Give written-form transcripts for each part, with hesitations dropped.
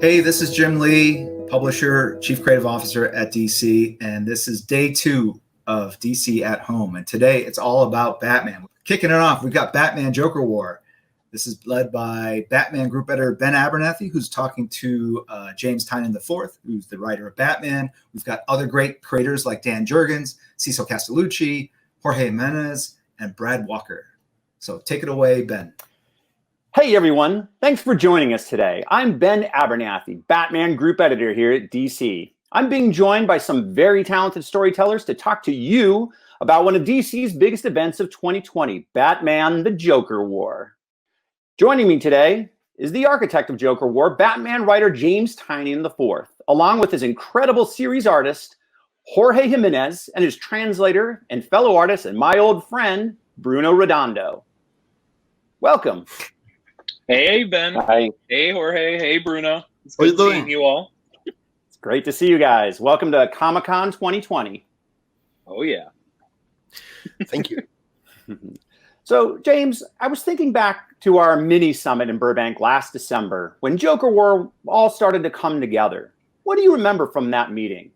Hey, this is Jim Lee, publisher, chief creative officer at DC, and this is day 2 of DC at Home. And today it's all about Batman. Kicking it off, we've got Batman Joker War. This is led by Batman group editor Ben Abernathy, who's talking to James Tynion IV, who's the writer of Batman. We've got other great creators like Dan Jurgens, Cecil Castellucci, Jorge Jimenez, and Brad Walker. So take it away, Ben. Hey everyone, thanks for joining us today. I'm Ben Abernathy, Batman Group Editor here at DC. I'm being joined by some very talented storytellers to talk to you about one of DC's biggest events of 2020, Batman the Joker War. Joining me today is the architect of Joker War, Batman writer James Tynion IV, along with his incredible series artist, Jorge Jimenez, and his translator and fellow artist and my old friend, Bruno Redondo. Welcome. Hey, Ben. Hi. Hey, Jorge. Hey, Bruno. It's good seeing you all. It's great to see you guys. Welcome to Comic-Con 2020. Oh, yeah. Thank you. So, James, I was thinking back to our mini summit in Burbank last December when Joker War all started to come together. What do you remember from that meeting?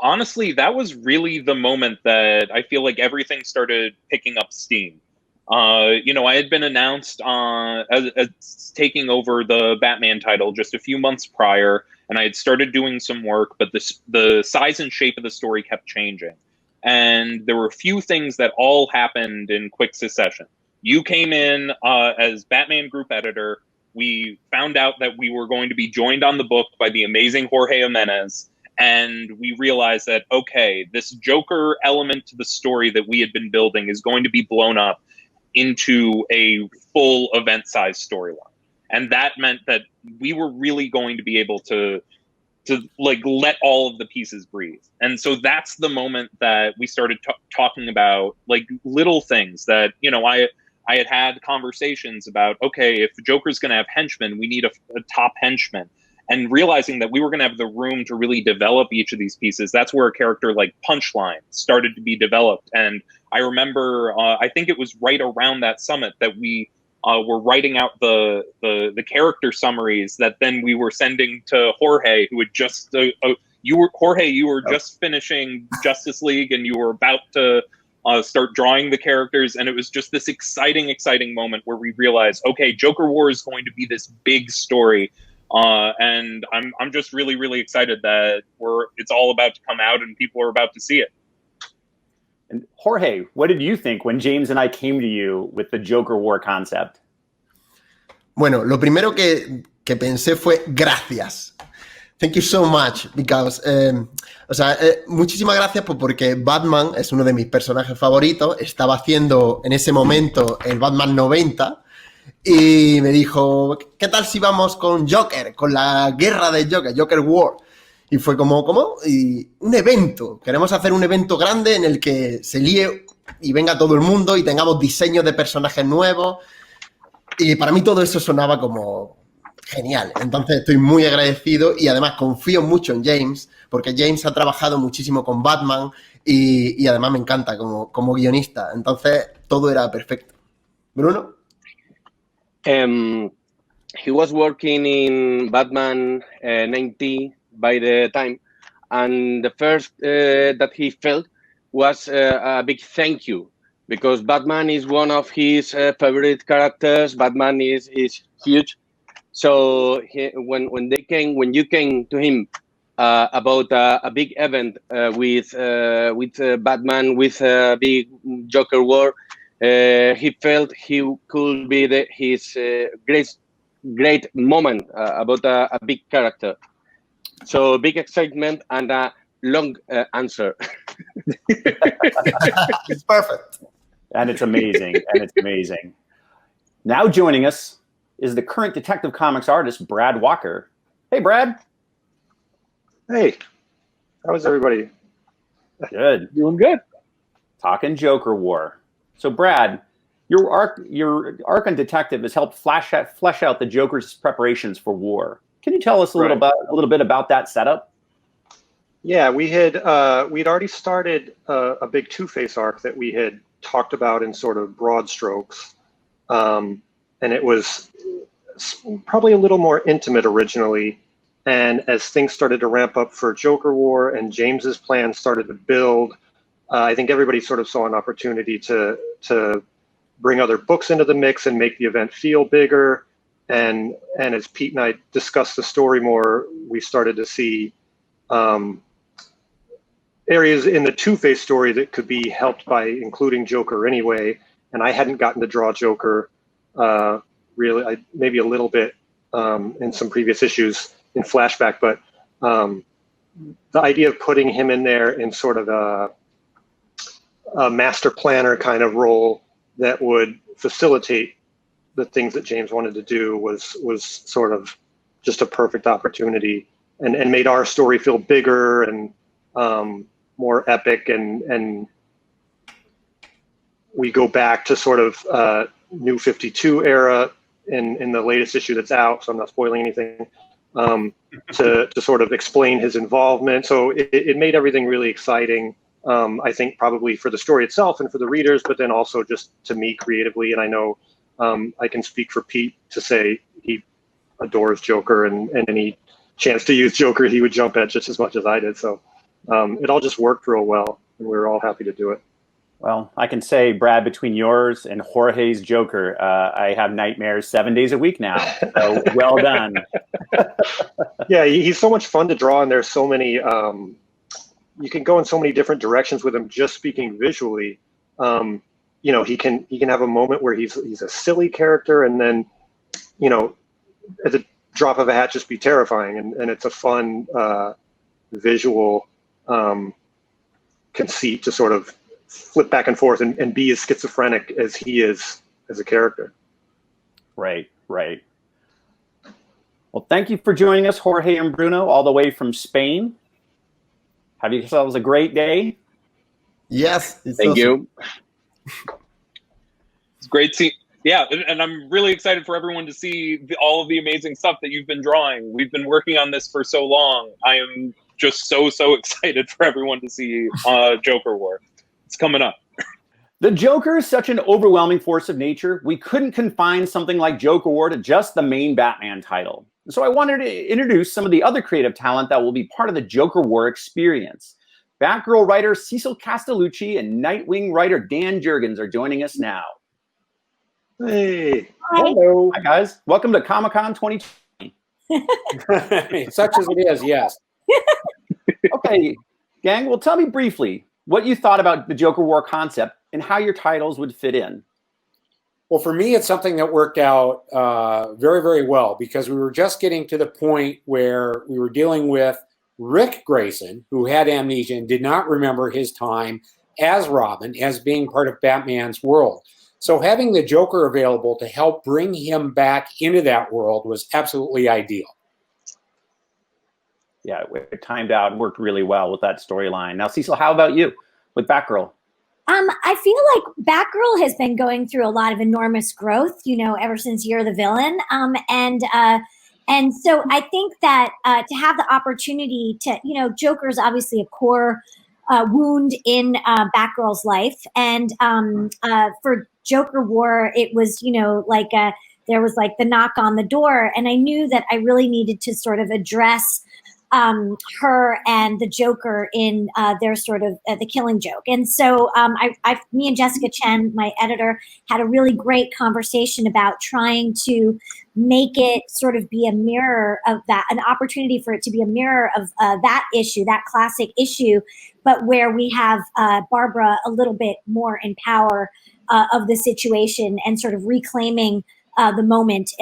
Honestly, that was really the moment that I feel like everything started picking up steam. I had been announced as taking over the Batman title just a few months prior, and I had started doing some work, but the size and shape of the story kept changing. And there were a few things that all happened in quick succession. You came in as Batman Group Editor. We found out that we were going to be joined on the book by the amazing Jorge Jimenez. And we realized that, okay, this Joker element to the story that we had been building is going to be blown up into a full event-sized storyline. And that meant that we were really going to be able to let all of the pieces breathe. And so that's the moment that we started talking about little things that, I had conversations about, okay, if Joker's going to have henchmen, we need a top henchman. And realizing that we were going to have the room to really develop each of these pieces, that's where a character like Punchline started to be developed. And I remember, I think it was right around that summit that we were writing out the character summaries that then we were sending to Jorge, who had just, you were just finishing Justice League and you were about to start drawing the characters. And it was just this exciting moment where we realized, okay, Joker War is going to be this big story. And I'm just really excited that it's all about to come out and people are about to see it. And Jorge, what did you think when James and I came to you with the Joker War concept? Bueno, lo primero que pensé fue gracias. Thank you so much, because, muchísimas gracias porque Batman es uno de mis personajes favoritos. Estaba haciendo en ese momento el Batman 90 y me dijo, ¿qué tal si vamos con Joker, con la guerra de Joker War? Y fue como, ¿cómo? Y un evento. Queremos hacer un evento grande en el que se líe y venga todo el mundo y tengamos diseños de personajes nuevos. Y para mí todo eso sonaba como genial. Entonces estoy muy agradecido y además confío mucho en James, porque James ha trabajado muchísimo con Batman y además me encanta como guionista. Entonces todo era perfecto. ¿Bruno? He was working in Batman 90 by the time, and the first that he felt was a big thank you, because Batman is one of his favorite characters. Batman is huge. So when you came to him about a big event with Batman, with a big Joker War, he felt he could be his great moment about a big character. So big excitement and a long answer. It's perfect. And it's amazing. Now joining us is the current Detective Comics artist, Brad Walker. Hey, Brad. Hey, how is everybody? Good. Doing good. Talking Joker War. So, Brad, your arc on Detective has helped flesh out the Joker's preparations for war. Can you tell us a little bit about that setup? Yeah, we'd already started a big Two-Face arc that we had talked about in sort of broad strokes, and it was probably a little more intimate originally. And as things started to ramp up for Joker War and James's plan started to build, I think everybody sort of saw an opportunity to bring other books into the mix and make the event feel bigger. And as Pete and I discussed the story more, we started to see areas in the Two-Face story that could be helped by including Joker anyway. And I hadn't gotten to draw Joker really, maybe a little bit in some previous issues in Flashback, but the idea of putting him in there in sort of a master planner kind of role that would facilitate the things that James wanted to do was sort of just a perfect opportunity and made our story feel bigger and more epic. And we go back to sort of New 52 era in the latest issue that's out, so I'm not spoiling anything, to sort of explain his involvement. So it made everything really exciting. I think probably for the story itself and for the readers, but then also just to me creatively. And I know I can speak for Pete to say he adores Joker, and any chance to use Joker he would jump at just as much as I did. So it all just worked real well, and we were all happy to do it. Well, I can say, Brad, between yours and Jorge's Joker, I have nightmares 7 days a week now. So well done. Yeah, he's so much fun to draw, and there's so many. You can go in so many different directions with him. Just speaking visually, you know, he can have a moment where he's a silly character, and then, you know, at the drop of a hat, just be terrifying, and it's a fun visual conceit to sort of flip back and forth and be as schizophrenic as he is as a character. Right. Well, thank you for joining us, Jorge and Bruno, all the way from Spain. Have yourselves a great day. Yes. Thank you. It's great to see. Yeah, and I'm really excited for everyone to see all of the amazing stuff that you've been drawing. We've been working on this for so long. I am just so excited for everyone to see Joker War. It's coming up. The Joker is such an overwhelming force of nature, we couldn't confine something like Joker War to just the main Batman title. So I wanted to introduce some of the other creative talent that will be part of the Joker War experience. Batgirl writer Cecil Castellucci and Nightwing writer Dan Jurgens are joining us now. Hey. Hello. Hi, guys. Welcome to Comic-Con 2020. Such as it is, yes. Okay, gang, well, tell me briefly what you thought about the Joker War concept and how your titles would fit in. Well, for me, it's something that worked out very, very well, because we were just getting to the point where we were dealing with Rick Grayson, who had amnesia and did not remember his time as Robin, as being part of Batman's world. So having the Joker available to help bring him back into that world was absolutely ideal. Yeah, it timed out and worked really well with that storyline. Now, Cecil, how about you with Batgirl? I feel like Batgirl has been going through a lot of enormous growth, you know, ever since You're the Villain. And so I think that to have the opportunity to, you know, Joker is obviously a core wound in Batgirl's life. And for Joker War, it was, you know, like there was like the knock on the door. And I knew that I really needed to sort of address her and the Joker in their sort of the Killing Joke. And so me and Jessica Chen, my editor, had a really great conversation about trying to make it sort of be a mirror of that, an opportunity for it to be a mirror of that issue, that classic issue, but where we have Barbara a little bit more in power of the situation and sort of reclaiming the moment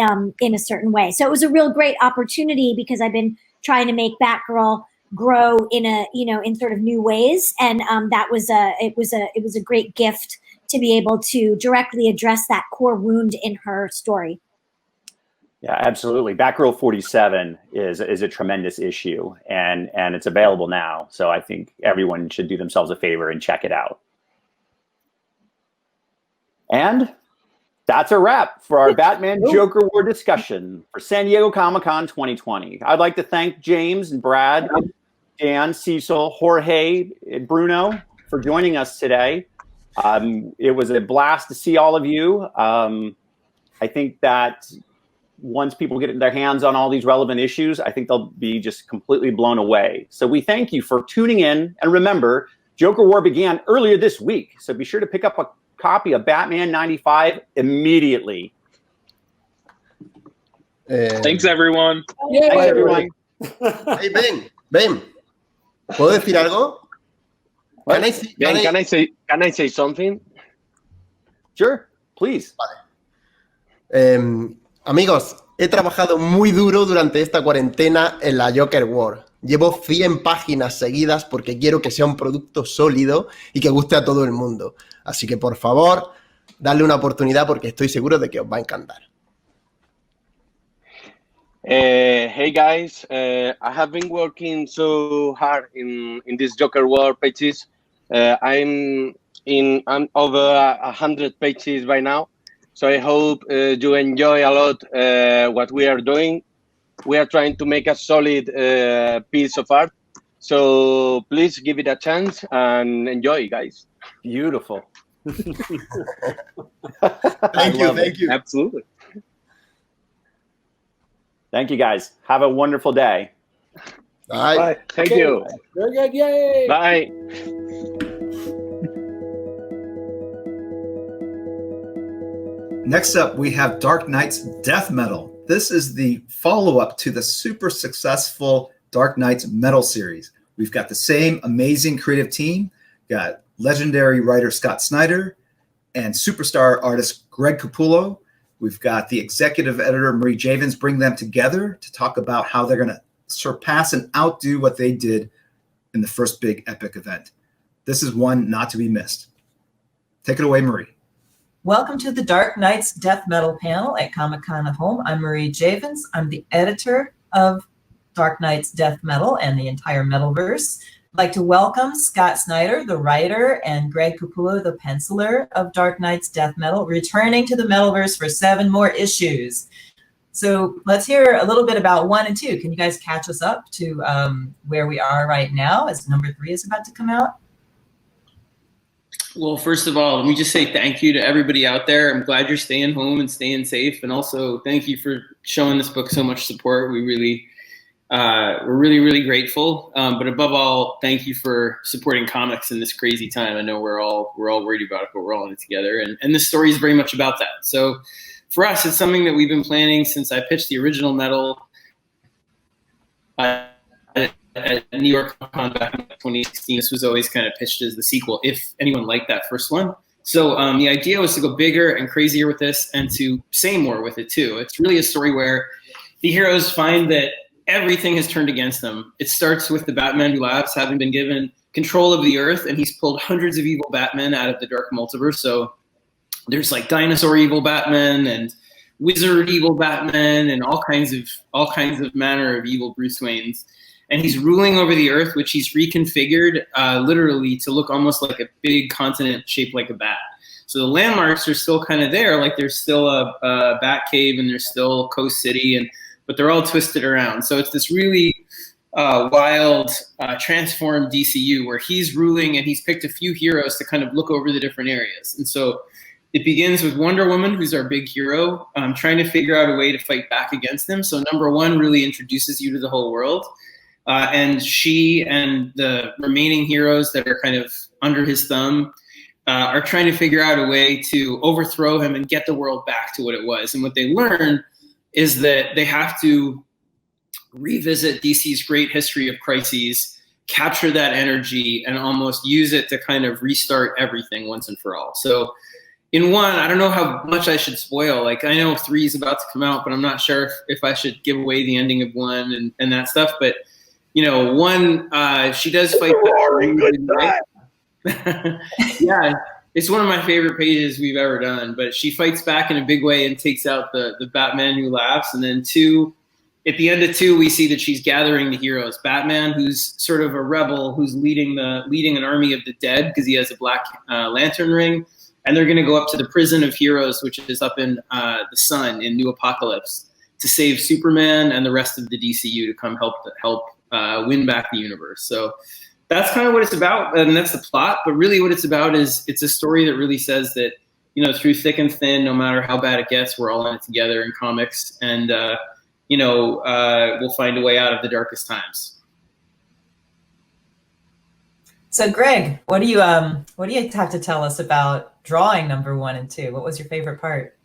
in a certain way. So it was a real great opportunity, because I've been trying to make Batgirl grow in a, you know, in sort of new ways. And that was it was a great gift to be able to directly address that core wound in her story. Yeah, absolutely. Batgirl 47 is a tremendous issue, and it's available now. So I think everyone should do themselves a favor and check it out. And that's a wrap for our Batman Joker War discussion for San Diego Comic-Con 2020. I'd like to thank James and Brad, Dan, Cecil, Jorge, and Bruno for joining us today. It was a blast to see all of you. I think that once people get their hands on all these relevant issues, I think they'll be just completely blown away. So we thank you for tuning in. And remember, Joker War began earlier this week. So be sure to pick up a copy of Batman 95 immediately. Thanks, everyone. Thanks, everyone. Hey, Ben, ¿puedo decir algo? Can I say something? Sure, please. Amigos, he trabajado muy duro durante esta cuarentena en la Joker War. Llevo 100 páginas seguidas porque quiero que sea un producto sólido y que guste a todo el mundo. Así que, por favor, dadle una oportunidad porque estoy seguro de que os va a encantar. Hey guys, I have been working so hard in these Joker War pages. I'm over 100 pages by now, so I hope you enjoy a lot what we are doing. We are trying to make a solid piece of art, so please give it a chance and enjoy, guys. Beautiful. Thank you. Absolutely. Thank you, guys. Have a wonderful day. Bye. Thank you. Very good. Yay. Bye. Next up, we have Dark Knight's Death Metal. This is the follow-up to the super successful Dark Knight's Metal series. We've got the same amazing creative team, got legendary writer Scott Snyder and superstar artist Greg Capullo. We've got the executive editor Marie Javins. Bring them together to talk about how they're going to surpass and outdo what they did in the first big epic event. This is one not to be missed. Take it away, Marie. Welcome to the Dark Knight's Death Metal panel at Comic-Con at Home. I'm Marie Javins. I'm the editor of Dark Knight's Death Metal and the entire Metalverse. I'd like to welcome Scott Snyder, the writer, and Greg Capullo, the penciler of Dark Knight's Death Metal, returning to the Metalverse for 7 more issues. So let's hear a little bit about 1 and 2. Can you guys catch us up to where we are right now as number 3 is about to come out? Well, first of all, let me just say thank you to everybody out there. I'm glad you're staying home and staying safe. And also thank you for showing this book so much support. We're really grateful. But above all, thank you for supporting comics in this crazy time. I know we're all worried about it, but we're all in it together. And this story is very much about that. So for us, it's something that we've been planning since I pitched the original Metal at New York Comic Con back in 2016. This was always kind of pitched as the sequel, if anyone liked that first one. So the idea was to go bigger and crazier with this and to say more with it too. It's really a story where the heroes find that everything has turned against them. It starts with the Batman who laughs having been given control of the Earth, and he's pulled hundreds of evil Batmen out of the dark multiverse. So there's like dinosaur evil Batman and wizard evil Batman and all kinds of manner of evil Bruce Waynes. And he's ruling over the Earth, which he's reconfigured literally to look almost like a big continent shaped like a bat. So the landmarks are still kind of there, like there's still a bat cave and there's still Coast City, but they're all twisted around. So it's this really wild, transformed DCU where he's ruling and he's picked a few heroes to kind of look over the different areas. And so it begins with Wonder Woman, who's our big hero, trying to figure out a way to fight back against him. So number 1 really introduces you to the whole world. And she and the remaining heroes that are kind of under his thumb are trying to figure out a way to overthrow him and get the world back to what it was. And what they learn is that they have to revisit DC's great history of crises, capture that energy, and almost use it to kind of restart everything once and for all. So in 1, I don't know how much I should spoil. Like, I know 3 is about to come out, but I'm not sure if I should give away the ending of 1 and that stuff. But, 1, she does fight. Yeah, it's one of my favorite pages we've ever done. But she fights back in a big way and takes out the Batman who laughs. And then 2, at the end of 2, we see that she's gathering the heroes. Batman, who's sort of a rebel, who's leading an army of the dead because he has a Black Lantern ring. And they're going to go up to the prison of heroes, which is up in the sun in New Apocalypse, to save Superman and the rest of the DCU to come help win back the universe. So that's kind of what it's about, and that's the plot. But really what it's about is it's a story that really says that through thick and thin, no matter how bad it gets, we're all in it together in comics, and we'll find a way out of the darkest times. So, Greg, what do you have to tell us about drawing number 1 and 2? What was your favorite part?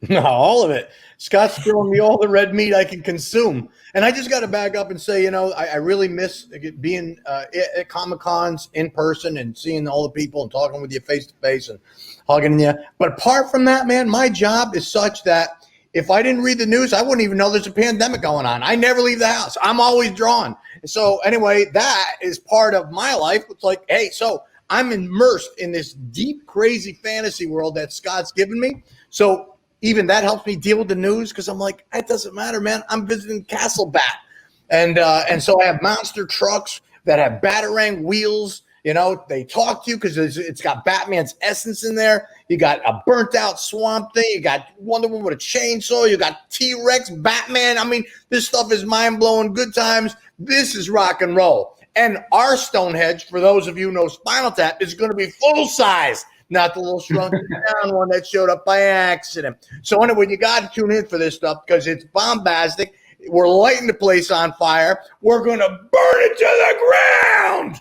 No, all of it. Scott's throwing me all the red meat I can consume. And I just got to back up and say, I really miss being at Comic-Cons in person and seeing all the people and talking with you face to face and hugging you. But apart from that, man, my job is such that if I didn't read the news, I wouldn't even know there's a pandemic going on. I never leave the house. I'm always drawn. So anyway, that is part of my life. It's like, hey, so I'm immersed in this deep, crazy fantasy world that Scott's given me. So even that helps me deal with the news because I'm like, it doesn't matter, man. I'm visiting Castle Bat. And so I have monster trucks that have Batarang wheels. They talk to you because it's got Batman's essence in there. You got a burnt out Swamp Thing. You got Wonder Woman with a chainsaw. You got T-Rex, Batman. I mean, this stuff is mind-blowing. Good times. This is rock and roll. And our Stonehenge, for those of you who know Spinal Tap, is going to be full-size, not the little shrunken down one that showed up by accident. So anyway, you got to tune in for this stuff because it's bombastic. We're lighting the place on fire. We're going to burn it to the ground.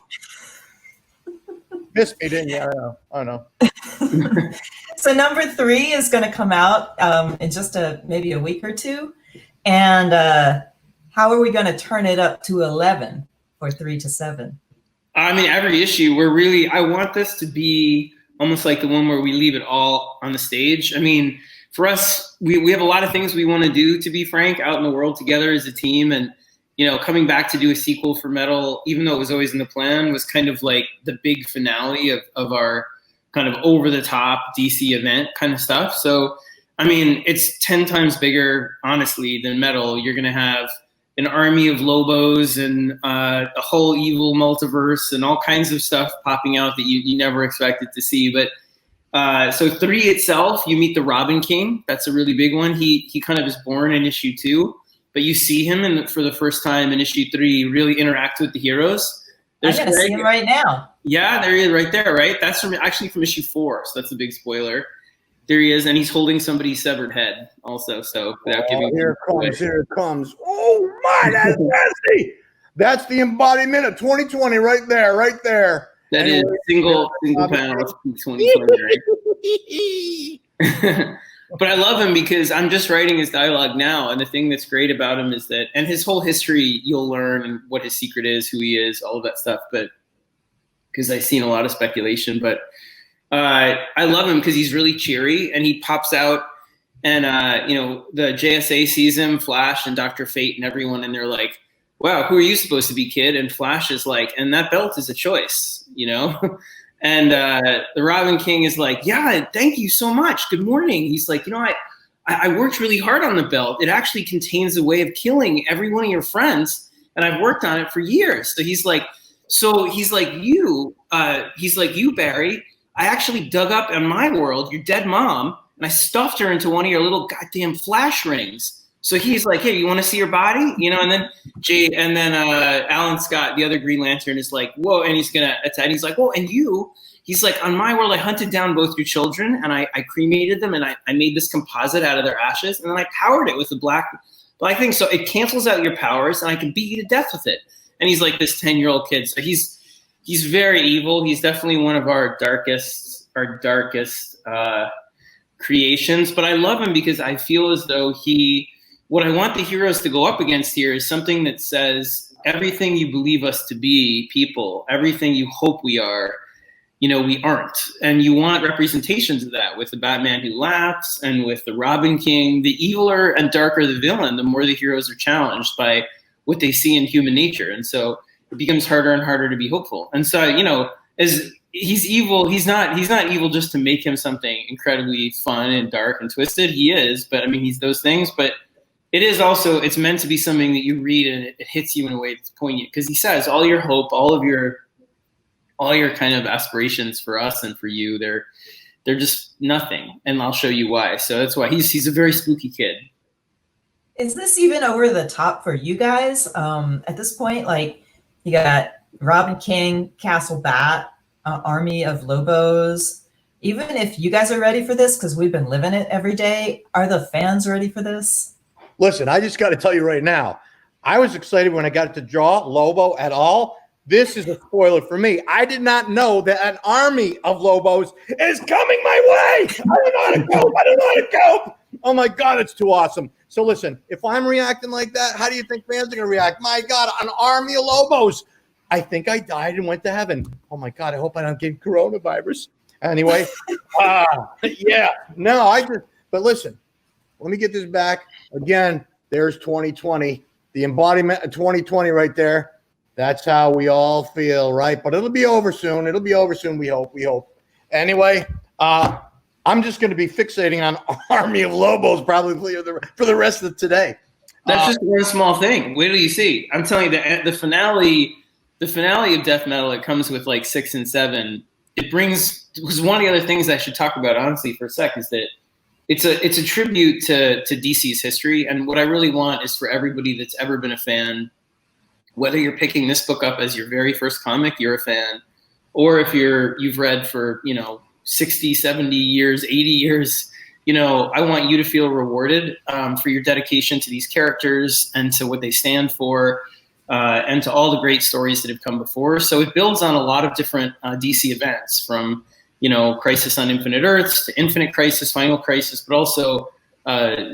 Missed me, didn't you? I know. So number 3 is going to come out in just maybe a week or two. And how are we going to turn it up to 11 or 3 to 7? I mean, every issue, I want this to be almost like the one where we leave it all on the stage. I mean, for us, we have a lot of things we want to do, to be frank, out in the world together as a team. And coming back to do a sequel for Metal, even though it was always in the plan, was kind of like the big finale of our kind of over-the-top DC event kind of stuff. So, I mean, it's 10 times bigger, honestly, than Metal. You're going to have an army of Lobos and a whole evil multiverse and all kinds of stuff popping out that you never expected to see. But so 3 itself, you meet the Robin King. That's a really big one. He kind of is born in issue 2. But you see him for the first time in issue 3 really interact with the heroes. I'm going to see him right now. Yeah, there he is right there, right? That's actually from issue 4, so that's a big spoiler. There he is, and he's holding somebody's severed head also. So without giving here it comes. Oh, my, that's nasty. That's the embodiment of 2020 right there. That anyway, is single panel of 2020, right? But I love him because I'm just writing his dialogue now. And the thing that's great about him is that, and his whole history, you'll learn what his secret is, who he is, all of that stuff. But because I've seen a lot of speculation, but I love him because he's really cheery and he pops out and, the JSA sees him, Flash and Dr. Fate and everyone. And they're like, wow, who are you supposed to be, kid? And Flash is like, and that belt is a choice, And the Robin King is like, yeah, thank you so much. Good morning. He's like, I worked really hard on the belt. It actually contains a way of killing every one of your friends. And I've worked on it for years. So he's like you, Barry, I actually dug up in my world, your dead mom, and I stuffed her into one of your little goddamn flash rings. So he's like, hey, you want to see your body? And then Alan Scott, the other Green Lantern, is like, whoa, and he's gonna attack. He's like, whoa, and you? He's like, on my world, I hunted down both your children and I cremated them and I made this composite out of their ashes and then I powered it with a black thing. So it cancels out your powers and I can beat you to death with it. And he's like this 10-year-old kid. So he's very evil. He's definitely one of our darkest creations. But I love him because I feel as though what I want the heroes to go up against here is something that says everything you believe us to be, people, everything you hope we are, we aren't. And you want representations of that with the Batman who laughs and with the Robin King. The eviler and darker the villain, the more the heroes are challenged by what they see in human nature. And so it becomes harder and harder to be hopeful. And so, as he's evil, he's not evil just to make him something incredibly fun and dark and twisted. He is, but I mean, he's those things, but it is also, it's meant to be something that you read and it hits you in a way that's poignant because he says all your hope, all your kind of aspirations for us and for you, they're just nothing. And I'll show you why. So that's why he's a very spooky kid. Is this even over the top for you guys? At this point, like you got Robin King, Castle Bat, Army of Lobos. even if you guys are ready for this, because we've been living it every day, are the fans ready for this? Listen, I just got to tell you right now, I was excited when I got to draw Lobo et al. This is a spoiler for me. I did not know that an army of Lobos is coming my way. I don't know how to cope. I don't know how to cope. Oh my God, it's too awesome. So listen, if I'm reacting like that, how do you think fans are going to react? My God, an army of Lobos. I think I died and went to heaven. Oh my God, I hope I don't get coronavirus. Anyway, yeah, no, but listen, let me get this back. Again, there's 2020, the embodiment of 2020 right there. That's how we all feel, right? But it'll be over soon. It'll be over soon, we hope. Anyway, I'm just going to be fixating on Army of Lobos probably for the rest of today. That's just one small thing. Wait till you see. I'm telling you, the finale of Death Metal, it comes with like 6 and 7. It was one of the other things I should talk about, honestly, for a sec, is that it's a tribute to DC's history. And what I really want is for everybody that's ever been a fan, whether you're picking this book up as your very first comic, you're a fan, or if you've read for, 60, 70 years, 80 years, I want you to feel rewarded for your dedication to these characters and to what they stand for, and to all the great stories that have come before. So it builds on a lot of different DC events, from Crisis on Infinite Earths to Infinite Crisis, Final Crisis, but also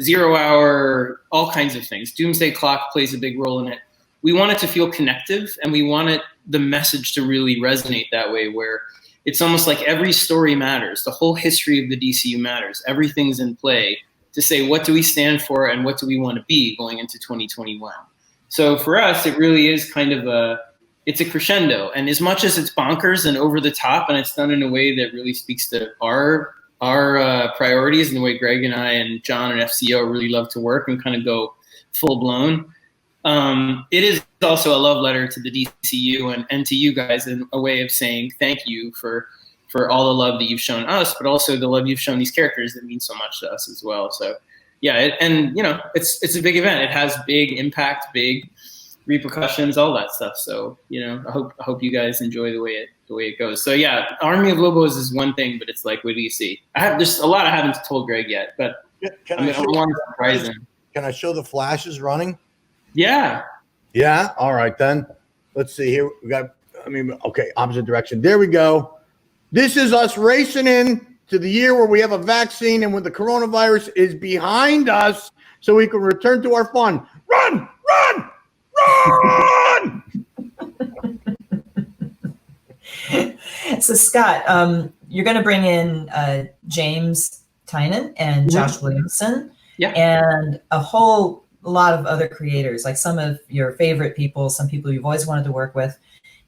0 Hour, all kinds of things. Doomsday Clock plays a big role in it. We want it to feel connective, and we want the message to really resonate that way, where it's almost like every story matters. The whole history of the DCU matters. Everything's in play to say, what do we stand for and what do we want to be going into 2021? So for us, it really is kind of it's a crescendo. And as much as it's bonkers and over the top, and it's done in a way that really speaks to our priorities and the way Greg and I and John and FCO really love to work and kind of go full blown, it is also a love letter to the DCU and to you guys, in a way of saying thank you for all the love that you've shown us, but also the love you've shown these characters that mean so much to us as well. So yeah, it's a big event. It has big impact, big repercussions, all that stuff. So I hope you guys enjoy the way it goes. So yeah, Army of Lobos is one thing, but it's like, what do you see? There's a lot I haven't told Greg yet, but I want to surprise him. Can I show the flashes running? Yeah. Yeah. All right, then. Let's see here. We got, okay, opposite direction. There we go. This is us racing in to the year where we have a vaccine and when the coronavirus is behind us, so we can return to our fun. Run! So Scott, you're going to bring in James Tynan and Josh Williamson, and a whole lot of other creators, like some of your favorite people, some people you've always wanted to work with,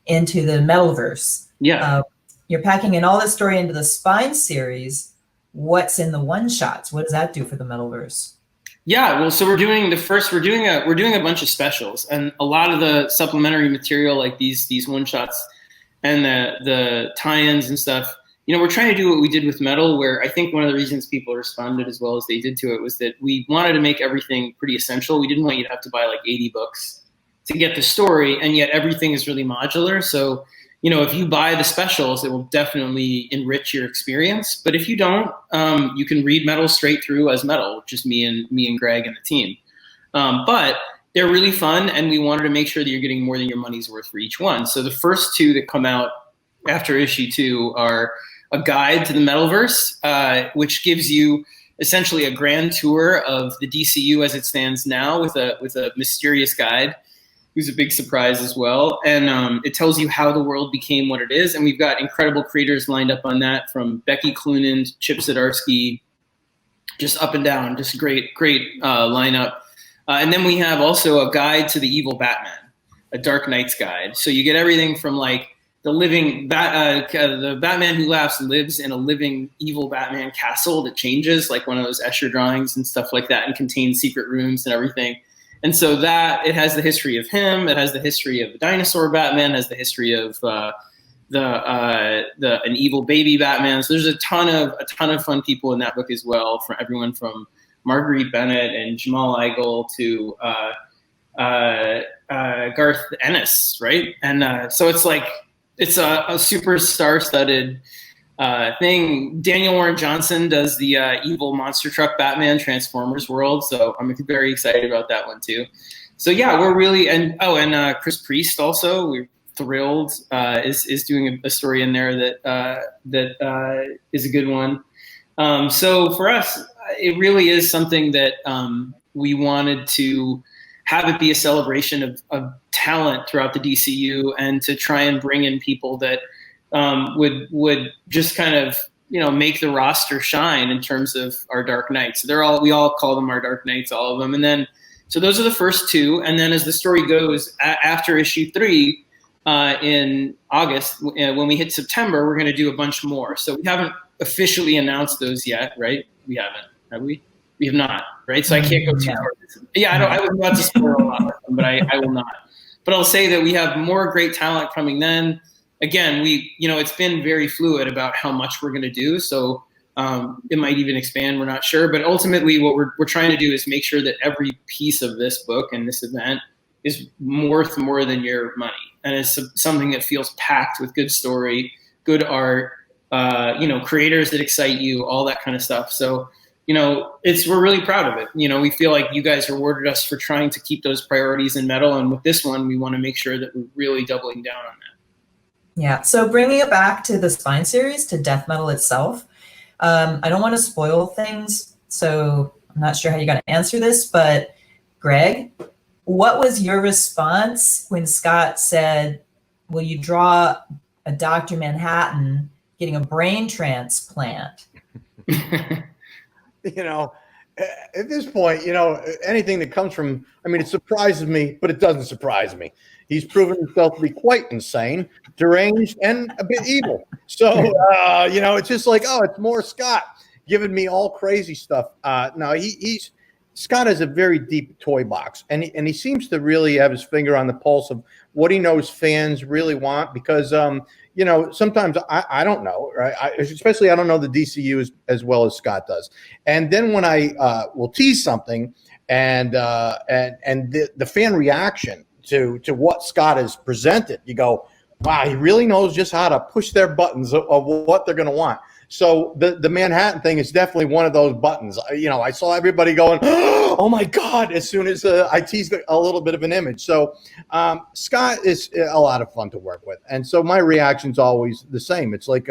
into the Metalverse. Yeah. You're packing in all this story into the Spine series. What's in the one shots? What does that do for the Metalverse? Yeah, well, so we're doing a bunch of specials, and a lot of the supplementary material, like these one shots and the tie-ins and stuff. We're trying to do what we did with Metal, where I think one of the reasons people responded as well as they did to it was that we wanted to make everything pretty essential. We didn't want you to have to buy like 80 books to get the story, and yet everything is really modular. So, if you buy the specials, it will definitely enrich your experience. But if you don't, you can read Metal straight through as Metal, just me and Greg and the team. But they're really fun, and we wanted to make sure that you're getting more than your money's worth for each one. So the first two that come out after issue 2 are a guide to the Metalverse, which gives you essentially a grand tour of the DCU as it stands now, with a mysterious guide who's a big surprise as well. And it tells you how the world became what it is. And we've got incredible creators lined up on that, from Becky Cloonan to Chip Zdarsky, just up and down, just great lineup. And then we have also a guide to the evil Batman, a Dark Knight's guide. So you get everything from like the Batman Who Laughs lives in a living evil Batman castle that changes, like one of those Escher drawings and stuff like that, and contains secret rooms and everything. And so that it has the history of him, it has the history of the dinosaur Batman, has the history of an evil baby Batman. So there's a ton of fun people in that book as well, from everyone from Marguerite Bennett and Jamal Igle to Garth Ennis, right? And so it's like, it's a super star-studded thing. Daniel Warren Johnson does the evil monster truck Batman Transformers world, so I'm very excited about that one too. So yeah, we're really and Chris Priest also, we're thrilled, is doing a story in there that is a good one. So for us, it really is something that we wanted to have it be a celebration of talent throughout the DCU, and to try and bring in people that would just kind of, make the roster shine in terms of our Dark Knights. So we all call them our Dark Knights, all of them. And then, so those are the first two. And then as the story goes, after issue 3 in August, when we hit September, we're going to do a bunch more. So we haven't officially announced those yet, right? We haven't, have we? We have not, right? So I can't go too far. Yeah, I was about to spoil a lot of them, but I will not. But I'll say that we have more great talent coming then. Again, it's been very fluid about how much we're going to do. So it might even expand. We're not sure. But ultimately, what we're trying to do is make sure that every piece of this book and this event is worth more than your money. And it's something that feels packed with good story, good art, creators that excite you, all that kind of stuff. So, we're really proud of it. We feel like you guys rewarded us for trying to keep those priorities in metal. And with this one, we want to make sure that we're really doubling down on that. Yeah. So bringing it back to the Spine series, to death metal itself, I don't want to spoil things, so I'm not sure how you're going to answer this, but Greg, what was your response when Scott said, will you draw a Dr. Manhattan getting a brain transplant? At this point, anything that comes from, it surprises me, but it doesn't surprise me. He's proven himself to be quite insane, deranged, and a bit evil. So, it's just like, it's more Scott giving me all crazy stuff. No, Scott has a very deep toy box, and he seems to really have his finger on the pulse of what he knows fans really want, because, sometimes I don't know, right? Especially I don't know the DCU as well as Scott does. And then when I will tease something and the fan reaction to what Scott has presented, you go, wow, he really knows just how to push their buttons of what they're going to want. So the Manhattan thing is definitely one of those buttons. I saw everybody going, oh my God, as soon as I teased a little bit of an image. So Scott is a lot of fun to work with. And so my reaction's always the same. It's like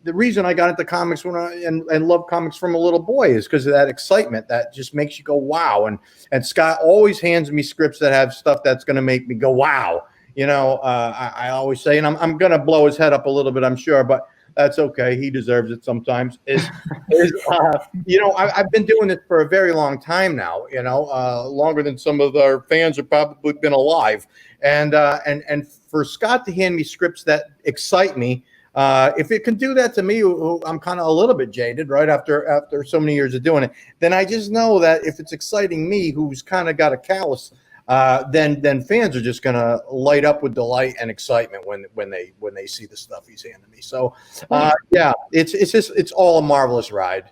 the reason I got into comics and love comics from a little boy is because of that excitement that just makes you go, wow. And Scott always hands me scripts that have stuff that's going to make me go, wow. I always say, and I'm going to blow his head up a little bit, I'm sure, but that's okay. He deserves it sometimes. I've been doing this for a very long time now, longer than some of our fans have probably been alive. And for Scott to hand me scripts that excite me, if it can do that to me, who I'm kind of a little bit jaded, right, after so many years of doing it, then I just know that if it's exciting me, who's kind of got a callus, then fans are just gonna light up with delight and excitement when they see the stuff he's handing me. So it's all a marvelous ride.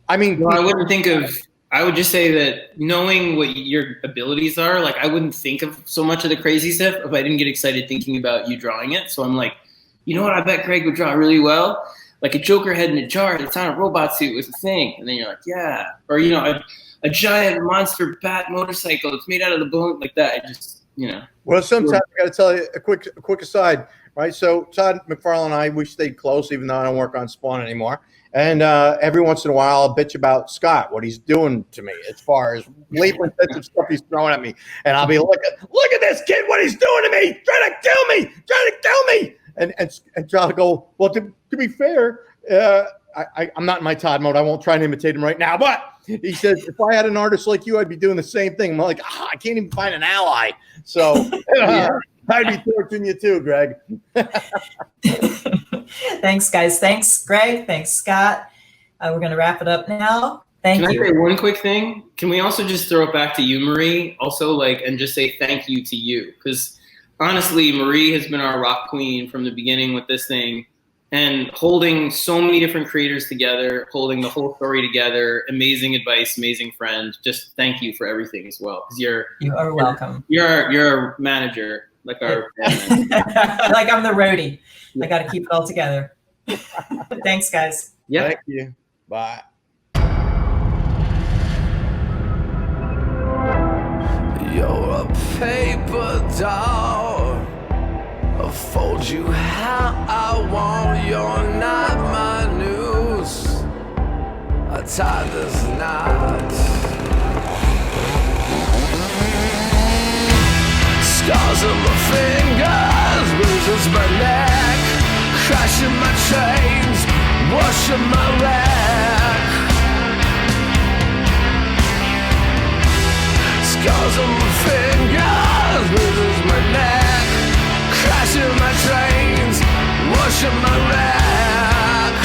I would just say that knowing what your abilities are, like I wouldn't think of so much of the crazy stuff if I didn't get excited thinking about you drawing it. So I'm like, you know what, I bet Greg would draw really well, like a Joker head in a jar that's on a robot suit was a thing. And then you're like, yeah. Or a giant monster bat motorcycle. It's made out of the bone, like that. Well, sometimes I got to tell you a quick aside, right? So Todd McFarlane and we stayed close, even though I don't work on Spawn anymore. And every once in a while, I'll bitch about Scott, what he's doing to me as far as labor-intensive stuff he's throwing at me. And I'll be look at this kid, what he's doing to me, trying to kill me. And try to go, well, to be fair, I'm not in my Todd mode. I won't try and imitate him right now, but he says, if I had an artist like you, I'd be doing the same thing. I'm like, I can't even find an ally. So I'd be torturing you too, Greg. Thanks, guys. Thanks, Greg. Thanks, Scott. We're going to wrap it up now. Thank you. Can I say one quick thing? Can we also just throw it back to you, Marie, also and just say thank you to you? Because honestly, Marie has been our rock queen from the beginning with this thing. And holding so many different creators together, holding the whole story together, amazing advice, amazing friend. Just thank you for everything as well. Because you are welcome. You're a manager, like our like I'm the roadie. I got to keep it all together. Thanks, guys. Yeah. Thank you. Bye. You're a paper doll. I'll fold you how I want. You're not my news. I tie this knot. Scars on my fingers, bruises my neck, crashing my chains, washing my wreck. Scars on my fingers, bruises my neck, crashing my trains, washing my wreck.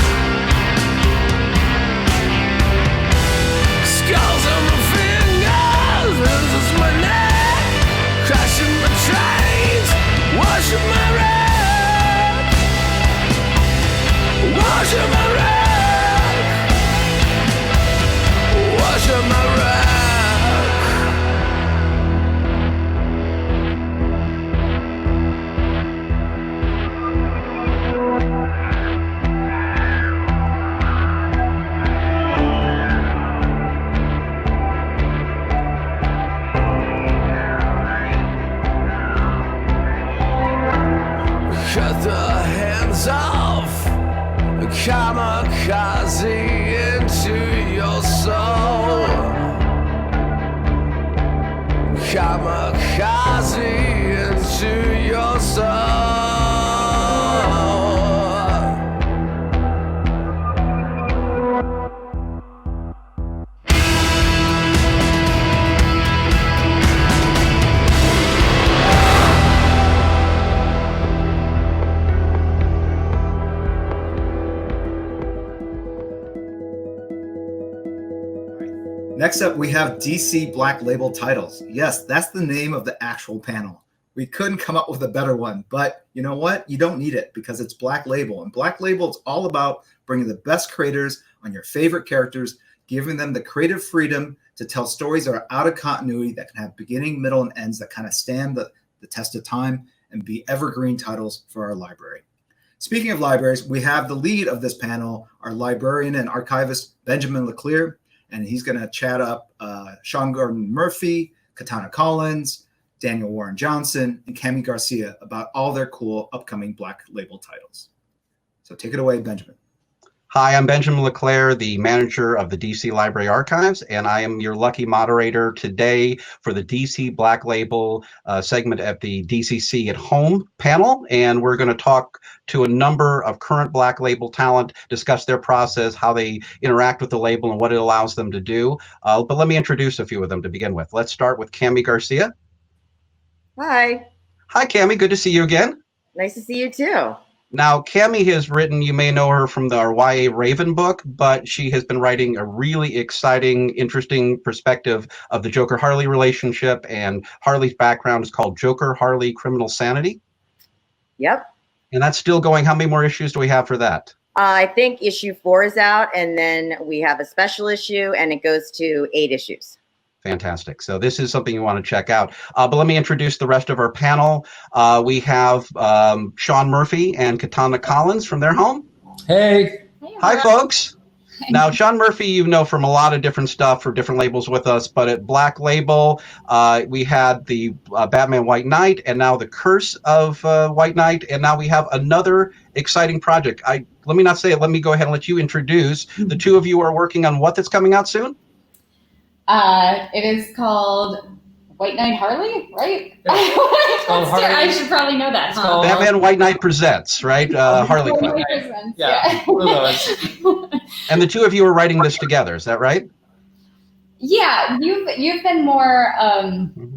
Scars on my fingers, bruises my neck, crashing my trains, washing my wreck, washing my wreck, washing my wreck. Cut the hands off, kamikaze into your soul. Kamikaze into your soul. Next up, we have DC Black Label titles. Yes, that's the name of the actual panel. We couldn't come up with a better one, but you know what? You don't need it because it's Black Label. And Black Label is all about bringing the best creators on your favorite characters, giving them the creative freedom to tell stories that are out of continuity, that can have beginning, middle, and ends, that kind of stand the test of time and be evergreen titles for our library. Speaking of libraries, we have the lead of this panel, our librarian and archivist, Benjamin LeClaire, and he's going to chat up Sean Gordon Murphy, Katana Collins, Daniel Warren Johnson, and Cami Garcia about all their cool upcoming Black Label titles. So take it away, Benjamin. Hi, I'm Benjamin LeClaire, the manager of the DC Library Archives, and I am your lucky moderator today for the DC Black Label segment at the DCC at Home panel. And we're going to talk to a number of current Black Label talent, discuss their process, how they interact with the label, and what it allows them to do. But let me introduce a few of them to begin with. Let's start with Cami Garcia. Hi. Hi, Cami. Good to see you again. Nice to see you too. Now, Cami has written, you may know her from our YA Raven book, but she has been writing a really exciting, interesting perspective of the Joker-Harley relationship, and Harley's background is called Joker-Harley Criminal Sanity. Yep. And that's still going. How many more issues do we have for that? I think issue 4 is out, and then we have a special issue, and it goes to 8 issues. Fantastic. So this is something you want to check out. But let me introduce the rest of our panel. We have Sean Murphy and Katana Collins from their home. Hey. Hi, folks. Now, Sean Murphy, you know from a lot of different stuff for different labels with us, but at Black Label, we had the Batman White Knight, and now the Curse of White Knight, and now we have another exciting project. Let me not say it. Let me go ahead and let you introduce. The two of you are working on what that's coming out soon? It is called White Knight Harley, right? I should probably know that. Huh? Batman White Knight Presents, right? Harley Quinn. Yeah. And the two of you are writing this together, is that right? Yeah, you've been more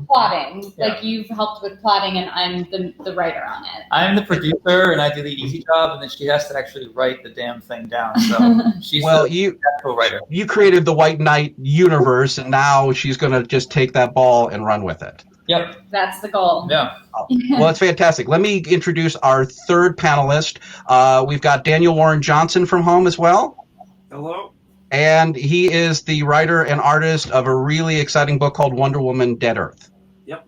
plotting. Yeah. Like you've helped with plotting, and I'm the writer on it. I'm the producer, and I do the easy job, and then she has to actually write the damn thing down. So she's the actual writer. You created the White Knight universe, and now she's going to just take that ball and run with it. Yep. That's the goal. Yeah. Well, it's fantastic. Let me introduce our third panelist. We've got Daniel Warren Johnson from home as well. Hello. And he is the writer and artist of a really exciting book called Wonder Woman Dead Earth. Yep.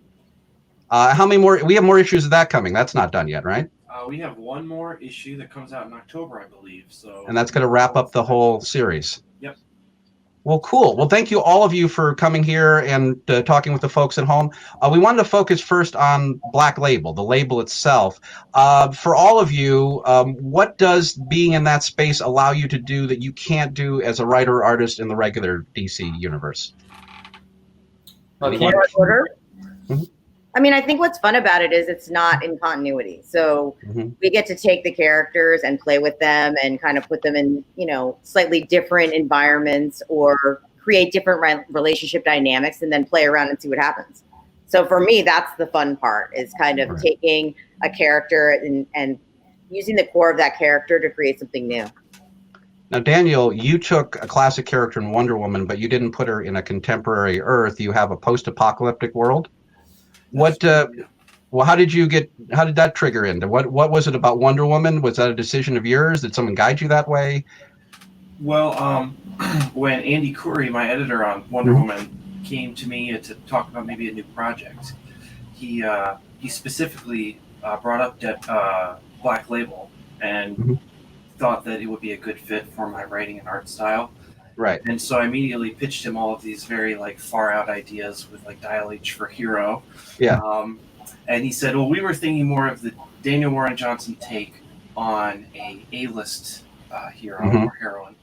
How many more? We have more issues of that coming. That's not done yet, right? We have one more issue that comes out in October, I believe. So. And that's going to wrap up the whole series. Yep. Well, cool. Well, thank you all of you for coming here and talking with the folks at home. We wanted to focus first on Black Label, the label itself. For all of you, what does being in that space allow you to do that you can't do as a writer or artist in the regular DC universe? Order? I mean, I think what's fun about it is it's not in continuity. So we get to take the characters and play with them and kind of put them in, slightly different environments or create different relationship dynamics and then play around and see what happens. So for me, that's the fun part, is kind of taking a character and using the core of that character to create something new. Now, Daniel, you took a classic character in Wonder Woman, but you didn't put her in a contemporary Earth. You have a post-apocalyptic world. What? Well, how did that trigger into? What was it about Wonder Woman? Was that a decision of yours? Did someone guide you that way? Well, when Andy Coury, my editor on Wonder Woman, came to me to talk about maybe a new project, he specifically brought up Black Label and thought that it would be a good fit for my writing and art style. Right. And so I immediately pitched him all of these very far out ideas with Dial H for Hero. Yeah. And he said, well, we were thinking more of the Daniel Warren Johnson take on a A-list hero or heroine.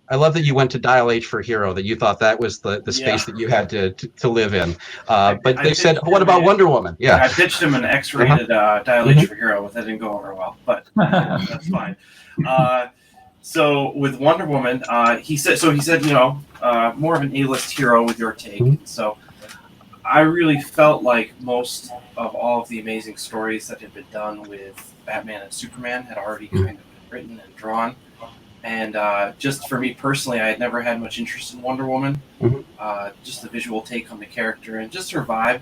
I love that you went to Dial H for Hero, that you thought that was the space that you had to live in. But they said, what about Wonder Woman? Yeah. I pitched him an X-rated Dial H for Hero, but that didn't go over well, but that's fine. So with Wonder Woman, he said, more of an A-list hero with your take. So I really felt like most of all of the amazing stories that had been done with Batman and Superman had already kind of been written and drawn. And just for me personally, I had never had much interest in Wonder Woman. Just the visual take on the character and just her vibe.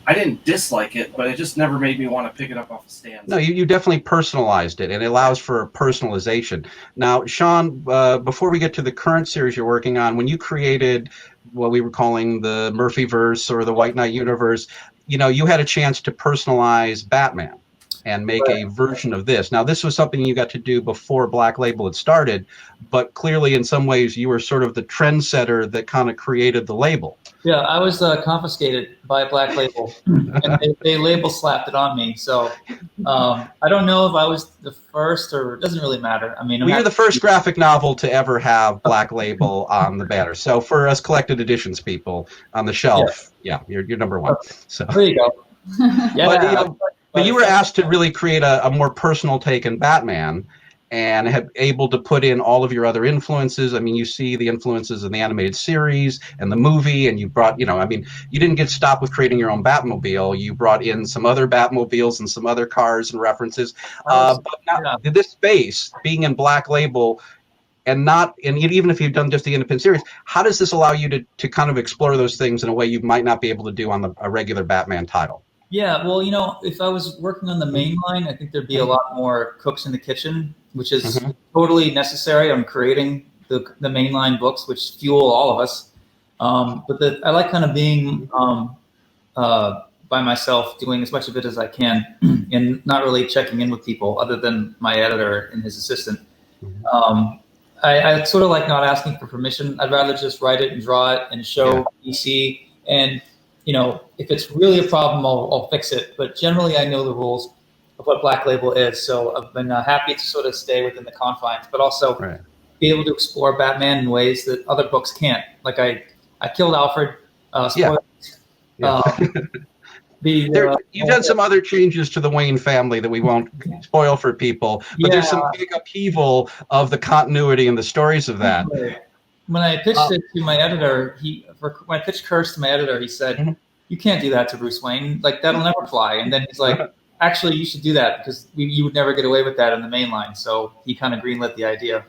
I didn't dislike it, but it just never made me want to pick it up off the stand. No, you definitely personalized it, and it allows for personalization. Now, Sean, before we get to the current series you're working on, when you created what we were calling the Murphyverse or the White Knight universe, you had a chance to personalize Batman and make a version of this. Now, this was something you got to do before Black Label had started, but clearly in some ways you were sort of the trendsetter that kind of created the label. Yeah, I was confiscated by Black Label, and they label slapped it on me. So I don't know if I was the first, or it doesn't really matter. I mean, you're the first graphic novel to ever have Black Label on the banner. So for us collected editions people on the shelf, you're number one. So there you go. But you were asked to really create a more personal take in Batman, and have able to put in all of your other influences. I mean, you see the influences in the animated series and the movie, and you brought, you didn't get stopped with creating your own Batmobile. You brought in some other Batmobiles and some other cars and references. But now, this space, being in Black Label, and even if you've done just the independent series, how does this allow you to kind of explore those things in a way you might not be able to do on a regular Batman title? Yeah, well, if I was working on the main line, I think there'd be a lot more cooks in the kitchen, which is totally necessary. I'm creating the mainline books, which fuel all of us. But I like kind of being by myself, doing as much of it as I can, and not really checking in with people other than my editor and his assistant. I sort of like not asking for permission. I'd rather just write it and draw it and show DC. And if it's really a problem, I'll fix it. But generally, I know the rules of what Black Label is. So I've been happy to sort of stay within the confines, but also be able to explore Batman in ways that other books can't. Like I killed Alfred. You've done some other changes to the Wayne family that we won't spoil for people, but there's some big upheaval of the continuity and the stories of that. When I pitched it to my editor, when I pitched Curse to my editor, he said, "You can't do that to Bruce Wayne. Like that'll never fly." And then he's like, "Actually, you should do that because you would never get away with that in the main line." So he kind of greenlit the idea.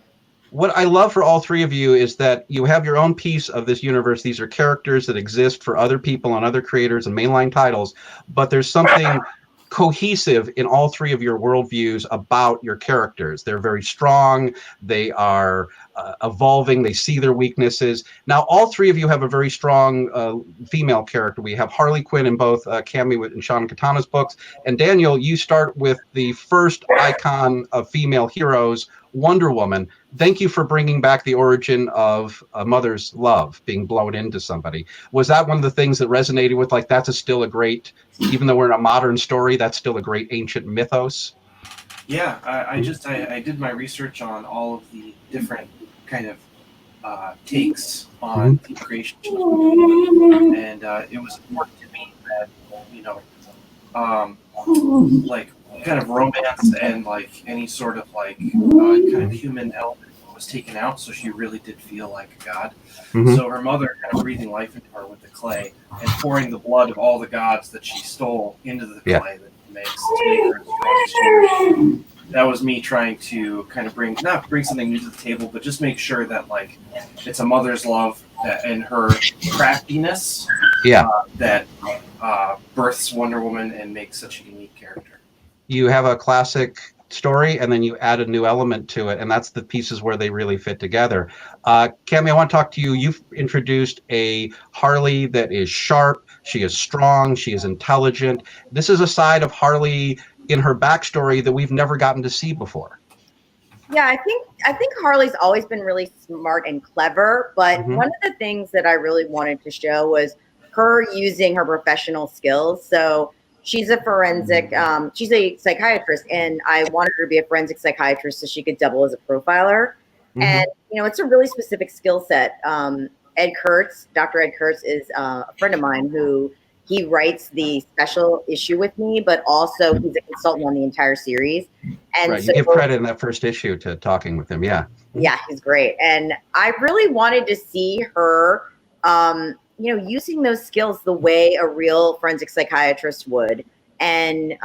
What I love for all three of you is that you have your own piece of this universe. These are characters that exist for other people and other creators and mainline titles, but there's something cohesive in all three of your worldviews about your characters. They're very strong. They are evolving. They see their weaknesses. Now, all three of you have a very strong female character. We have Harley Quinn in both Cami and Sean Katana's books. And Daniel, you start with the first icon of female heroes, Wonder Woman. Thank you for bringing back the origin of a mother's love being blown into somebody. Was that one of the things that resonated with, like, still a great, even though we're in a modern story, that's still a great ancient mythos? Yeah, I did my research on all of the different kind of takes on the creation of Wonder Woman, and it was important to me that, you know, like kind of romance and like any sort of like kind of human element was taken out, so she really did feel like a god. So her mother kind of breathing life into her with the clay and pouring the blood of all the gods that she stole into the clay that she makes to make her stronger. That was me trying to kind of bring something new to the table, but just make sure that like it's a mother's love and her craftiness that births Wonder Woman and makes such a unique character. You have a classic story, and then you add a new element to it, and that's the pieces where they really fit together. Cami, I want to talk to you. You've introduced a Harley that is sharp, she is strong, she is intelligent. This is a side of Harley in her backstory that we've never gotten to see before. Yeah, I think Harley's always been really smart and clever, but one of the things that I really wanted to show was her using her professional skills. So she's a forensic, she's a psychiatrist, and I wanted her to be a forensic psychiatrist so she could double as a profiler. And, you know, it's a really specific skill set. Ed Kurtz, Dr. Ed Kurtz is a friend of mine who he writes the special issue with me, but also he's a consultant on the entire series. And right, so, you give credit in that first issue to talking with him, yeah. Yeah, he's great. And I really wanted to see her, you know, using those skills the way a real forensic psychiatrist would. And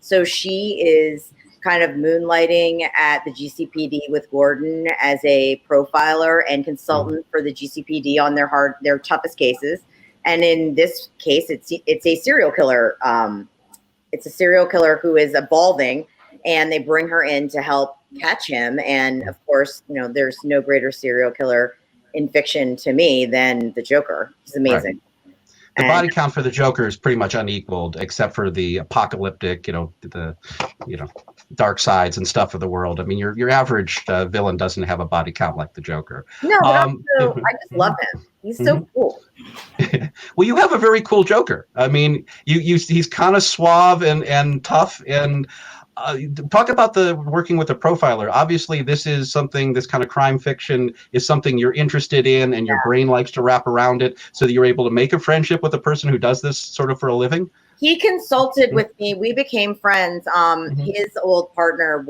so she is kind of moonlighting at the GCPD with Gordon as a profiler and consultant for the GCPD on their toughest cases. And in this case, it's a serial killer. It's a serial killer who is evolving, and they bring her in to help catch him. And of course, you know, there's no greater serial killer in fiction to me than the Joker. He's amazing. Right. The body count for the Joker is pretty much unequaled, except for the apocalyptic, you know, the dark sides and stuff of the world. I mean, your average villain doesn't have a body count like the Joker. No, but also, I just love him. He's so cool. Well, you have a very cool Joker. I mean, he's kind of suave and tough. And talk about working with a profiler. Obviously, this kind of crime fiction is something you're interested in, and your brain likes to wrap around it, so that you're able to make a friendship with a person who does this sort of for a living. He consulted with me. We became friends. His old partner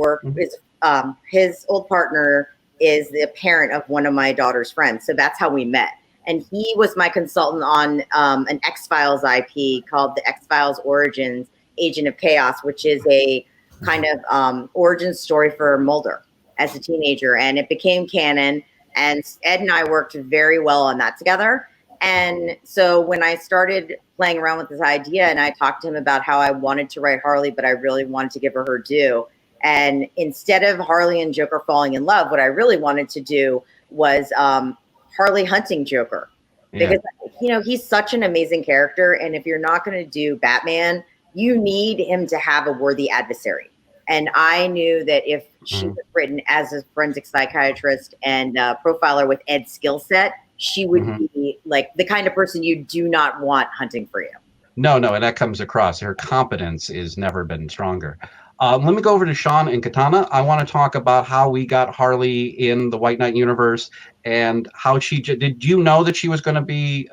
his old partner is the parent of one of my daughter's friends. So that's how we met. And he was my consultant on an X-Files IP called the X-Files Origins Agent of Chaos, which is a kind of origin story for Mulder as a teenager. And it became canon. And Ed and I worked very well on that together. And so when I started playing around with this idea, and I talked to him about how I wanted to write Harley, but I really wanted to give her due. And instead of Harley and Joker falling in love, what I really wanted to do was Harley hunting Joker. Because, you know, he's such an amazing character. And if you're not going to do Batman, you need him to have a worthy adversary. And I knew that if she was written as a forensic psychiatrist and profiler with Ed's skill set, she would be like the kind of person you do not want hunting for you. No, and that comes across. Her competence has never been stronger. Let me go over to Sean and Katana. I want to talk about how we got Harley in the White Knight universe and how did you know that she was going to be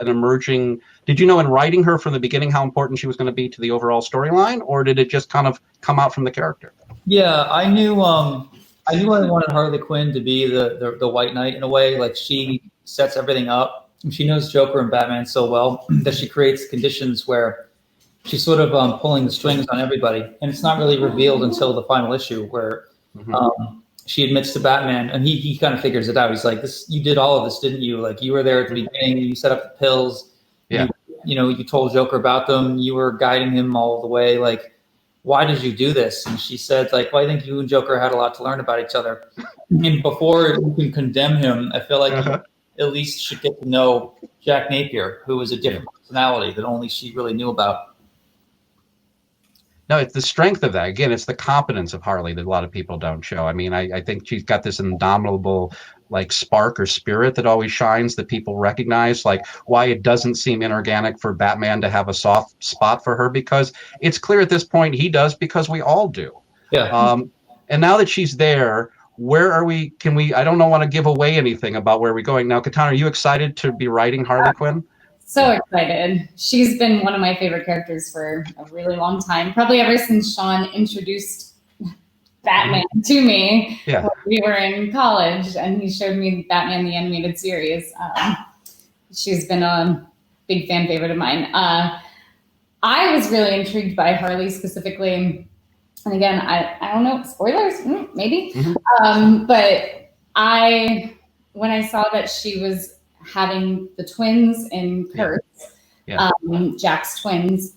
did you know in writing her from the beginning how important she was going to be to the overall storyline, or did it just kind of come out from the character? Yeah, I knew I wanted Harley Quinn to be the White Knight in a way. Like, she sets everything up. She knows Joker and Batman so well that she creates conditions where she's sort of pulling the strings on everybody. And it's not really revealed until the final issue where she admits to Batman, and he kind of figures it out. He's like, you did all of this, didn't you? Like, you were there at the beginning, you set up the pills. Yeah. You told Joker about them. You were guiding him all the way. Like, why did you do this? And she said, like, well, I think you and Joker had a lot to learn about each other. And before you can condemn him, I feel like you at least should get to know Jack Napier, who was a different personality that only she really knew about. No, it's the strength of that. Again, it's the competence of Harley that a lot of people don't show. I mean, I think she's got this indomitable like spark or spirit that always shines that people recognize, like why it doesn't seem inorganic for Batman to have a soft spot for her, because it's clear at this point he does, because we all do. Yeah. And now that she's there, where are we? I don't want to give away anything about where we're going. Now, Katana, are you excited to be writing Harley Quinn? So excited. She's been one of my favorite characters for a really long time, probably ever since Sean introduced Batman to me. Yeah. When we were in college and he showed me Batman the Animated Series. She's been a big fan favorite of mine. I was really intrigued by Harley specifically. And again, I don't know, spoilers, maybe. But when I saw that she was having the twins in Kurtz, Jack's twins,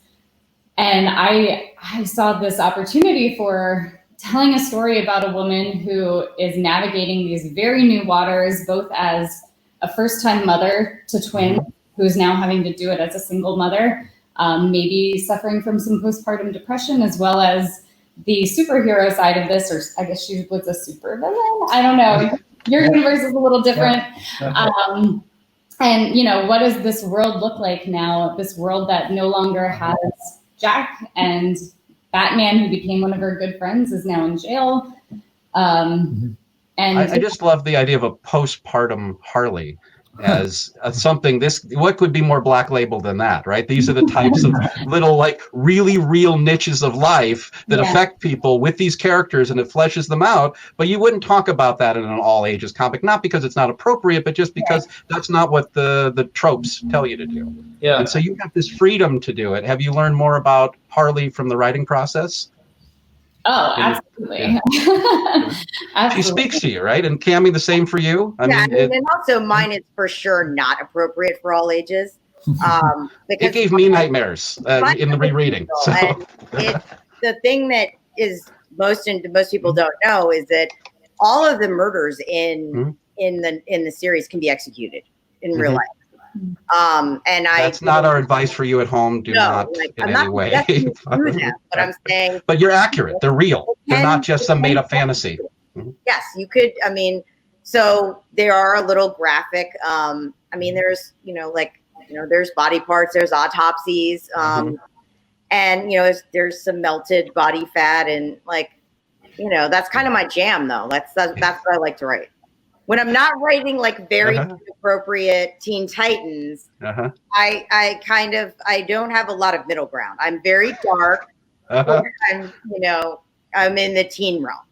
and I saw this opportunity for telling a story about a woman who is navigating these very new waters, both as a first-time mother to twins, who's now having to do it as a single mother, maybe suffering from some postpartum depression, as well as the superhero side of this, or I guess she was a supervillain. I don't know. Your universe is a little different. And, you know, what does this world look like now? This world that no longer has Jack, and Batman, who became one of her good friends, is now in jail. And I just love the idea of a postpartum Harley as something. What could be more Black Label than that, right? These are the types of little, like, really real niches of life that affect people with these characters, and it fleshes them out. But you wouldn't talk about that in an all ages comic, not because it's not appropriate, but just because that's not what the tropes tell you to do. Yeah. And so you got this freedom to do it. Have you learned more about Harley from the writing process? Oh, absolutely. Absolutely. She speaks to you, right? And Cammie, the same for you? I mean, and also mine is for sure not appropriate for all ages. Because it gave me nightmares in the rereading. So. The thing that is most people don't know is that all of the murders in the series can be executed in real life. And that's not our advice for you at home. Do not in any way. But I'm saying. But you're accurate. They're real. They're not just some made up fantasy. Yes, you could. I mean, so they are a little graphic. I mean, there's there's body parts. There's autopsies. And there's some melted body fat, and that's kind of my jam though. That's what I like to write. When I'm not writing like very appropriate Teen Titans, I don't have a lot of middle ground. I'm very dark. I'm in the teen realm.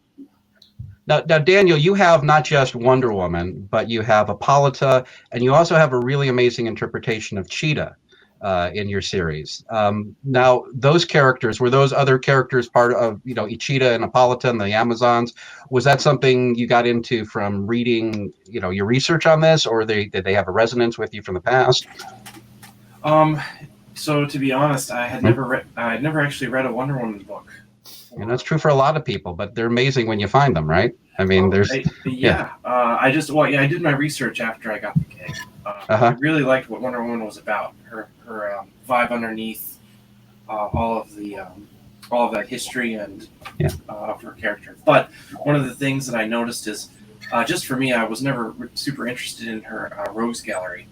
Now, Daniel, you have not just Wonder Woman, but you have Hippolyta, and you also have a really amazing interpretation of Cheetah in your series. Now, those characters, were those other characters part of, Cheetah and Hippolyta and the Amazons? Was that something you got into from reading, your research on this, or did they have a resonance with you from the past? So to be honest, I had never actually read a Wonder Woman book. And that's true for a lot of people, but they're amazing when you find them, right? I mean, I did my research after I got the gig. I really liked what Wonder Woman was about. Her vibe underneath all of that history and of her character. But one of the things that I noticed is, just for me, I was never super interested in her rogues gallery.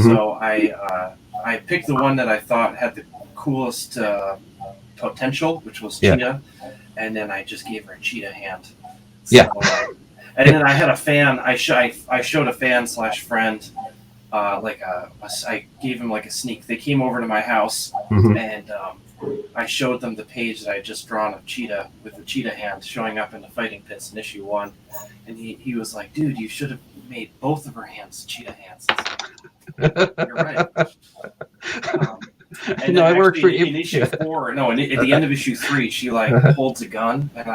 So I picked the one that I thought had the coolest potential, which was Cheetah, and then I just gave her a cheetah hand. So, and then I had a fan. I showed a fan / friend, I gave him like a sneak. They came over to my house, and I showed them the page that I had just drawn of Cheetah with the cheetah hand showing up in the fighting pits in issue 1, and he was like, "Dude, you should have made both of her hands cheetah hands." You're right. And it worked for you. In issue 4. No, at the end of issue 3, she holds a gun, and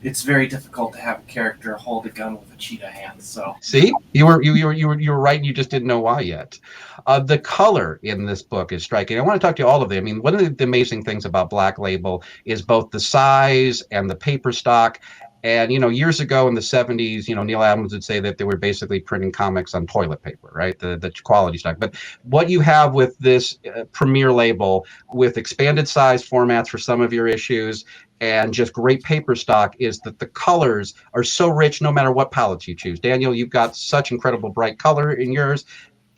it's very difficult to have a character hold a gun with a cheetah hand. So see, you were right, and you just didn't know why yet. The color in this book is striking. I want to talk to you all of them. I mean, one of the amazing things about Black Label is both the size and the paper stock. And, years ago in the 70s, Neil Adams would say that they were basically printing comics on toilet paper, right? The quality stock. But what you have with this Premier label, with expanded size formats for some of your issues and just great paper stock, is that the colors are so rich no matter what palettes you choose. Daniel, you've got such incredible bright color in yours.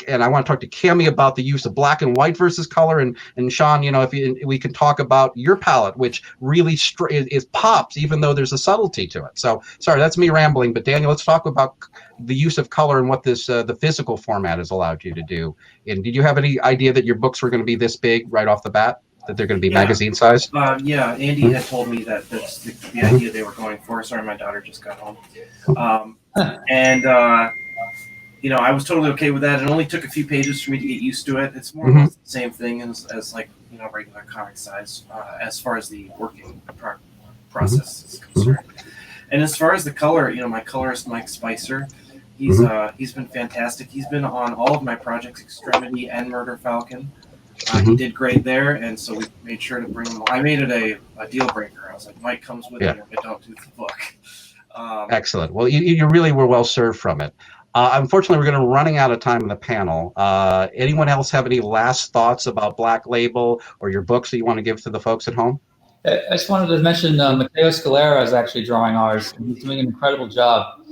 And I want to talk to Cami about the use of black and white versus color. And Sean, if we can talk about your palette, which really is pops, even though there's a subtlety to it. So, sorry, that's me rambling. But Daniel, let's talk about the use of color and what this the physical format has allowed you to do. And did you have any idea that your books were going to be this big right off the bat? That they're going to be magazine size? Yeah, Andy had told me that that's the idea they were going for. Sorry, my daughter just got home. I was totally okay with that. It only took a few pages for me to get used to it. It's more or less the same thing as like, regular comic size as far as the working process is concerned. And as far as the color, my colorist, Mike Spicer, he's been fantastic. He's been on all of my projects, Extremity and Murder Falcon. He did great there, and so we made sure to bring him. I made it a deal breaker. I was like, Mike comes with me, but don't do the book. Excellent. Well, you really were well served from it. Unfortunately, we're going to be running out of time in the panel. Anyone else have any last thoughts about Black Label or your books that you want to give to the folks at home? I just wanted to mention Matteo Scalera is actually drawing ours, and he's doing an incredible job.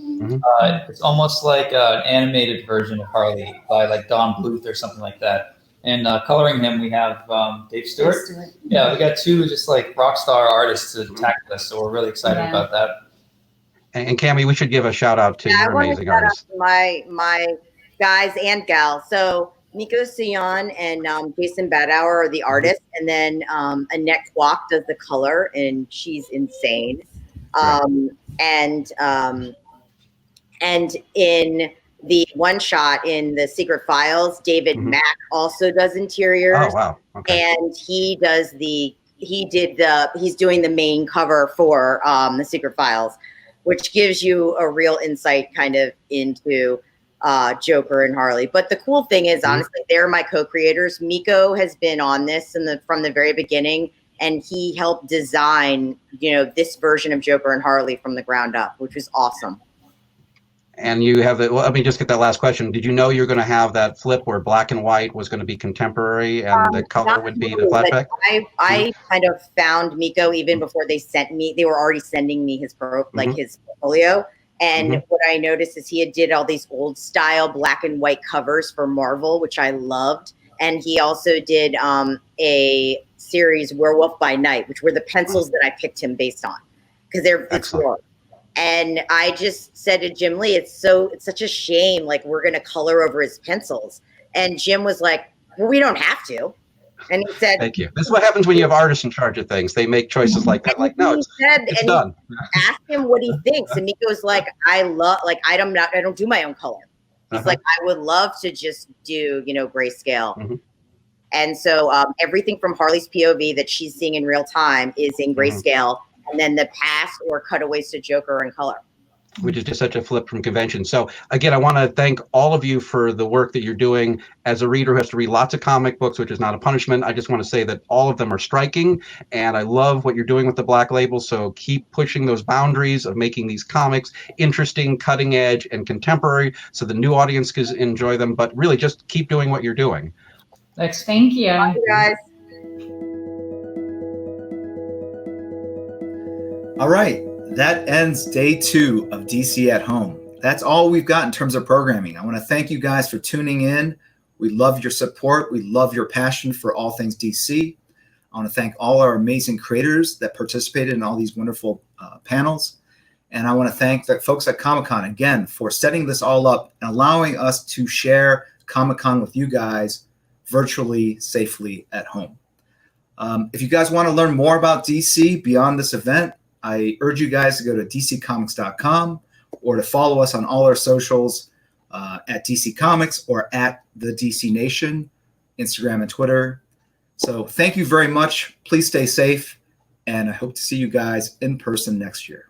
It's almost like an animated version of Harley by like Don Bluth or something like that. And coloring him, we have Dave Stewart. Yeah, we got two just like rock star artists to tackle this, so we're really excited about that. And Cami, we should give a shout out to your amazing artists. My guys and gals. So Nico Sion and Jason Badauer are the artists, and then Annette Kwok does the color, and she's insane. And in the one shot in the Secret Files, David Mack also does interiors. Oh wow! Okay. And he's doing the main cover for the Secret Files, which gives you a real insight kind of into Joker and Harley. But the cool thing is, honestly, they're my co-creators. Miko has been on this from the very beginning, and he helped design, this version of Joker and Harley from the ground up, which was awesome. And you have let me just get that last question. Did you know you're going to have that flip where black and white was going to be contemporary and the color would be the flashback? I kind of found Miko even before they sent me. They were already sending me his his portfolio. And what I noticed is he did all these old style black and white covers for Marvel, which I loved. And he also did a series, Werewolf by Night, which were the pencils that I picked him based on, because it's raw. And I just said to Jim Lee, it's such a shame, like we're going to color over his pencils. And Jim was like, well, we don't have to. And he said, thank you. This is what happens when you have artists in charge of things. They make choices like that. Like, no, it's done. Ask him what he thinks. And Nico's like, I don't do my own color. He's like, I would love to just do, grayscale. And so everything from Harley's POV that she's seeing in real time is in grayscale. And then the past or cutaways to Joker in color. Which is just such a flip from convention. So again, I want to thank all of you for the work that you're doing. As a reader who has to read lots of comic books, which is not a punishment, I just want to say that all of them are striking. And I love what you're doing with the Black Label. So keep pushing those boundaries of making these comics interesting, cutting edge, and contemporary so the new audience can enjoy them. But really just keep doing what you're doing. Thanks. Thank you. Bye, guys. All right, that ends day 2 of DC at Home. That's all we've got in terms of programming. I want to thank you guys for tuning in. We love your support. We love your passion for all things DC. I want to thank all our amazing creators that participated in all these wonderful panels. And I want to thank the folks at Comic-Con again for setting this all up and allowing us to share Comic-Con with you guys virtually, safely at home. If you guys want to learn more about DC beyond this event, I urge you guys to go to dccomics.com or to follow us on all our socials at DC Comics or at the DC Nation, Instagram and Twitter. So thank you very much. Please stay safe, and I hope to see you guys in person next year.